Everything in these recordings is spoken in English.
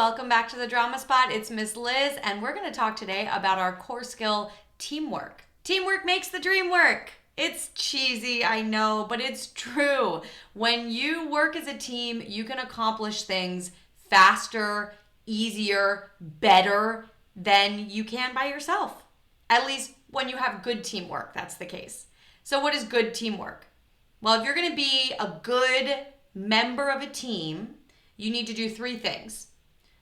welcome back to the Drama Spot. It's Miss Liz, and we're going to talk today about our core skill, teamwork. Teamwork makes the dream work. It's cheesy, I know, but it's true. When you work as a team, you can accomplish things faster, easier, better than you can by yourself. At least when you have good teamwork, that's the case. So what is good teamwork? Well, if you're going to be a good member of a team, you need to do three things.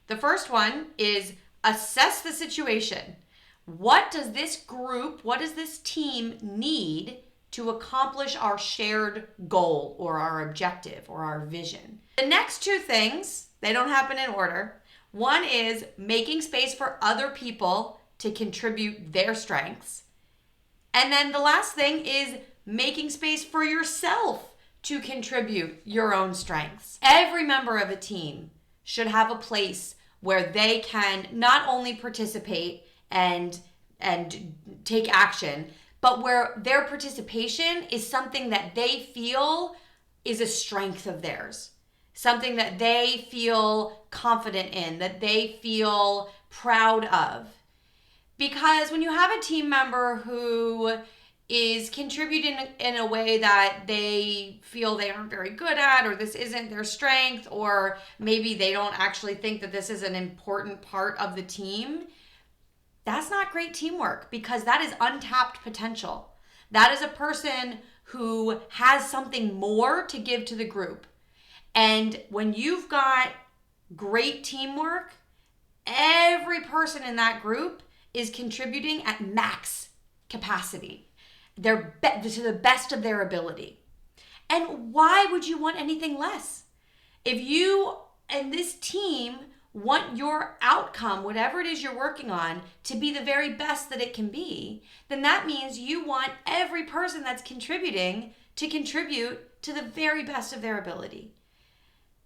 The first one is assess the situation. What does this group, what does this team need to accomplish our shared goal or our objective or our vision? The next two things, they don't happen in order. One is making space for other people to contribute their strengths. And then the last thing is making space for yourself to contribute your own strengths. Every member of a team should have a place where they can not only participate and take action, but where their participation is something that they feel is a strength of theirs, something that they feel confident in, that they feel proud of. Because when you have a team member who is contributing in a way that they feel they aren't very good at, or this isn't their strength, or maybe they don't actually think that this is an important part of the team, that's not great teamwork, because that is untapped potential. That is a person who has something more to give to the group. And when you've got great teamwork, every person in that group is contributing at max capacity. They're to the best of their ability. And why would you want anything less? If you and this team want your outcome, whatever it is you're working on, to be the very best that it can be, then that means you want every person that's contributing to contribute to the very best of their ability.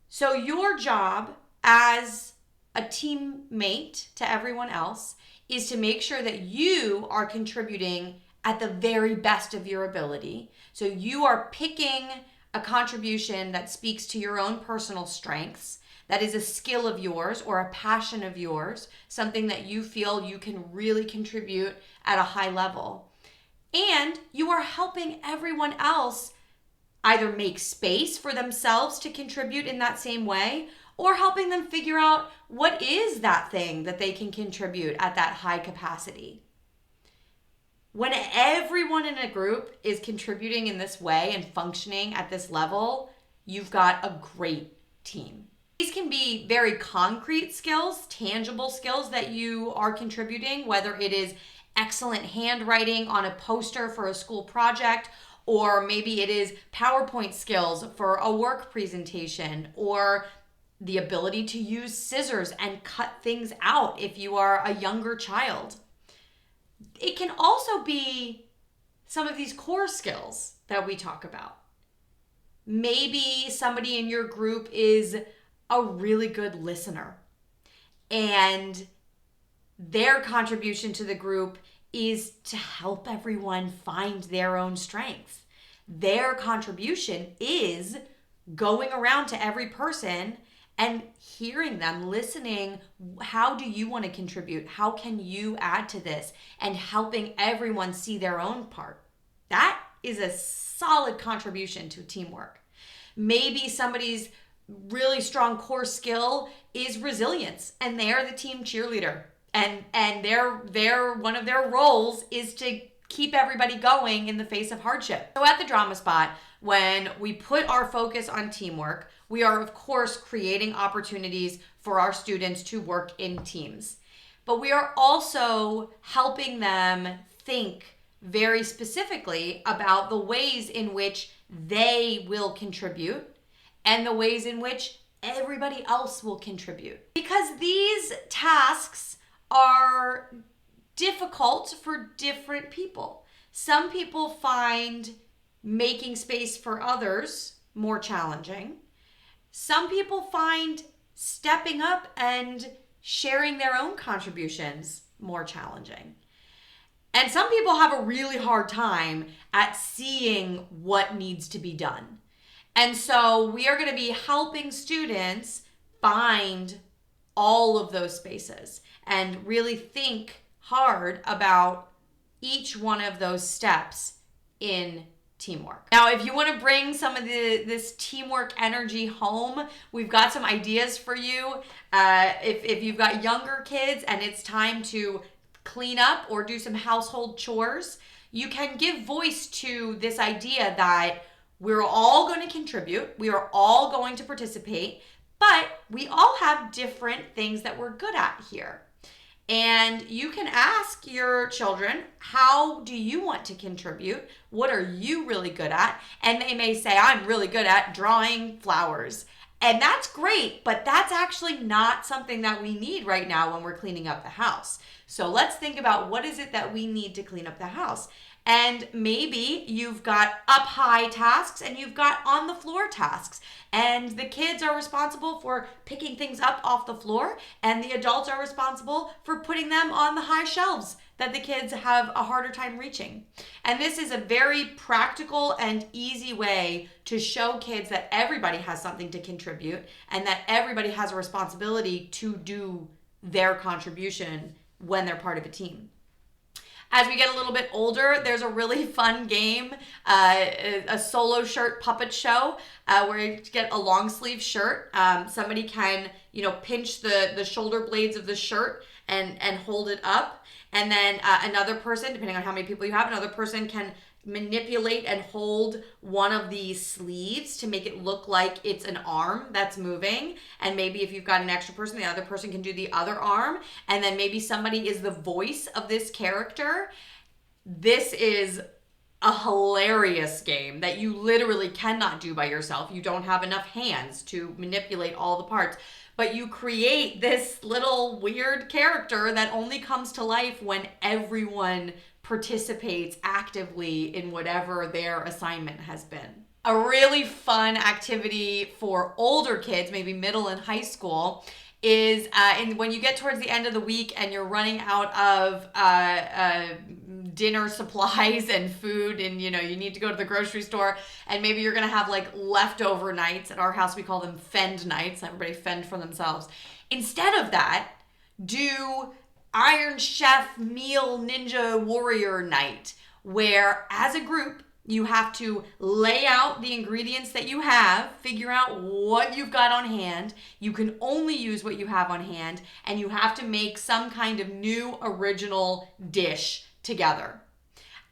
So your job as a teammate to everyone else is to make sure that you are contributing at the very best of your ability. So you are picking a contribution that speaks to your own personal strengths, that is a skill of yours or a passion of yours, something that you feel you can really contribute at a high level. And you are helping everyone else either make space for themselves to contribute in that same way, or helping them figure out what is that thing that they can contribute at that high capacity. When everyone in a group is contributing in this way and functioning at this level, you've got a great team. These can be very concrete skills, tangible skills that you are contributing, whether it is excellent handwriting on a poster for a school project, or maybe it is PowerPoint skills for a work presentation, or the ability to use scissors and cut things out if you are a younger child. It can also be some of these core skills that we talk about. Maybe somebody in your group is a really good listener, and their contribution to the group is to help everyone find their own strengths. Their contribution is going around to every person and hearing them, listening. How do you want to contribute? How can you add to this? And helping everyone see their own part. That is a solid contribution to teamwork. Maybe somebody's really strong core skill is resilience, and they are the team cheerleader. And their one of their roles is to keep everybody going in the face of hardship. So at the Drama Spot, when we put our focus on teamwork, we are, of course, creating opportunities for our students to work in teams. But we are also helping them think very specifically about the ways in which they will contribute and the ways in which everybody else will contribute. Because these tasks are difficult for different people. Some people find making space for others more challenging. Some people find stepping up and sharing their own contributions more challenging. And some people have a really hard time at seeing what needs to be done. And so we are going to be helping students find all of those spaces and really think hard about each one of those steps in teamwork. Now, if you want to bring some of this teamwork energy home, we've got some ideas for you. If you've got younger kids and it's time to clean up or do some household chores, you can give voice to this idea that we're all going to contribute, we are all going to participate, but we all have different things that we're good at here. And you can ask your children, how do you want to contribute? What are you really good at? And they may say, I'm really good at drawing flowers. And that's great, but that's actually not something that we need right now when we're cleaning up the house. So let's think about, what is it that we need to clean up the house? And maybe you've got up high tasks and you've got on the floor tasks. And the kids are responsible for picking things up off the floor, and the adults are responsible for putting them on the high shelves that the kids have a harder time reaching. And this is a very practical and easy way to show kids that everybody has something to contribute and that everybody has a responsibility to do their contribution when they're part of a team. As we get a little bit older, there's a really fun game, a solo shirt puppet show, where you get a long sleeve shirt. Somebody can, pinch the shoulder blades of the shirt and hold it up. And then another person, depending on how many people you have, another person can manipulate and hold one of these sleeves to make it look like it's an arm that's moving. And maybe if you've got an extra person, the other person can do the other arm. And then maybe somebody is the voice of this character. This is a hilarious game that you literally cannot do by yourself. You don't have enough hands to manipulate all the parts. But you create this little weird character that only comes to life when everyone participates actively in whatever their assignment has been. A really fun activity for older kids, maybe middle and high school, is when you get towards the end of the week and you're running out of dinner supplies and food, and you need to go to the grocery store, and maybe you're gonna have like leftover nights. At our house we call them fend nights. Everybody fend for themselves. Instead of that, do Iron Chef Meal Ninja Warrior Night, where as a group you have to lay out the ingredients that you have, figure out what you've got on hand. You can only use what you have on hand, and you have to make some kind of new original dish together.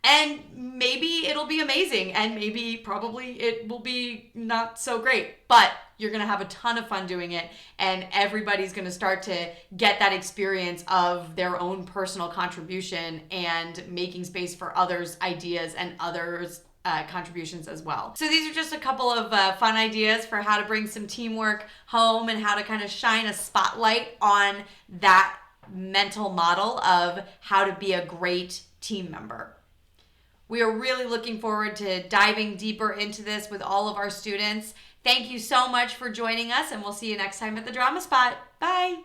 And maybe it'll be amazing, and probably it will be not so great, but you're gonna have a ton of fun doing it, and everybody's gonna start to get that experience of their own personal contribution and making space for others' ideas and others' contributions as well. So these are just a couple of fun ideas for how to bring some teamwork home and how to kind of shine a spotlight on that mental model of how to be a great team member. We are really looking forward to diving deeper into this with all of our students. Thank you so much for joining us, and we'll see you next time at the Drama Spot. Bye.